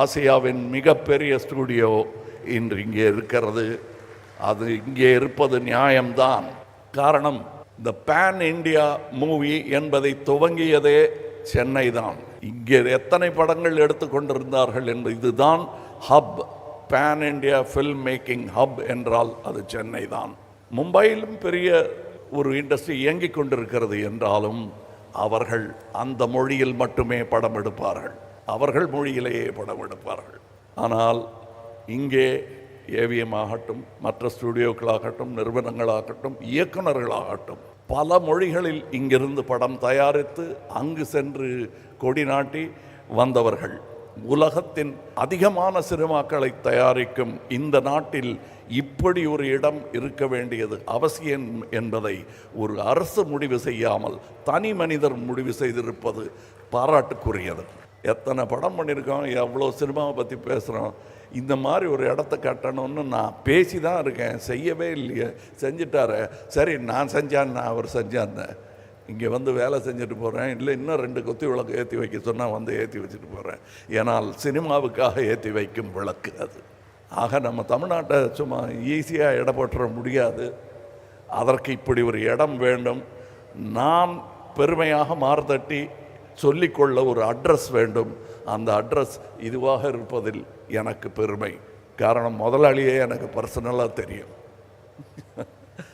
ஆசியாவின் மிகப்பெரிய ஸ்டூடியோ இன்று இங்கே இருக்கிறது. அது இங்கே இருப்பது நியாயம்தான். காரணம், இந்த பேன் இண்டியா மூவி என்பதை துவங்கியதே சென்னை தான். இங்கே எத்தனை படங்கள் எடுத்துக்கொண்டிருந்தார்கள் என்பது, இதுதான் hub. Pan India film making hub என்றால் அது சென்னை தான். மும்பையிலும் பெரிய ஒரு இண்டஸ்ட்ரி இயங்கிக் கொண்டிருக்கிறது என்றாலும் அவர்கள் அந்த மொழியில் மட்டுமே படம் எடுப்பார்கள், அவர்கள் மொழியிலேயே படம் எடுப்பார்கள். ஆனால் இங்கே ஏவிஎம் ஆகட்டும், மற்ற ஸ்டுடியோக்களாகட்டும், நிறுவனங்களாகட்டும், இயக்குநர்களாகட்டும், பல மொழிகளில் இங்கிருந்து படம் தயாரித்து அங்கு சென்று கொடி நாட்டி வந்தவர்கள். உலகத்தின் அதிகமான சினிமாக்களை தயாரிக்கும் இந்த நாட்டில் இப்படி ஒரு இடம் இருக்க வேண்டியது அவசியம் என்பதை ஒரு அரசு முடிவு செய்யாமல் தனி மனிதர் முடிவு செய்திருப்பது பாராட்டுக்குரியது. எத்தனை படம் பண்ணியிருக்கோம், எவ்வளோ சினிமாவை பற்றி பேசுகிறோம். இந்த மாதிரி ஒரு இடத்த கட்டணும்னு நான் பேசி தான் இருக்கேன், செய்யவே இல்லையே. செஞ்சிட்டார, சரி நான் செஞ்சான்னு அவர் செஞ்சான்னு இங்கே வந்து வேலை செஞ்சுட்டு போகிறேன். இல்லை இன்னும் 2 கொத்தி விளக்கு ஏற்றி வைக்க சொன்னால் வந்து ஏற்றி வச்சுட்டு போகிறேன். ஏன்னால் சினிமாவுக்காக ஏற்றி வைக்கும் விளக்கு அது. ஆக நம்ம தமிழ்நாட்டை சும்மா ஈஸியாக இட போட்டுற முடியாது. அதற்கு இப்படி ஒரு இடம் வேண்டும். நான் பெருமையாக மார்தட்டி சொல்லிக்கொள்ள ஒரு அட்ரஸ் வேண்டும். அந்த அட்ரஸ் இதுவாக இருப்பதில் எனக்கு பெருமை. காரணம், முதலாளியே எனக்கு பர்சனலாக தெரியும்.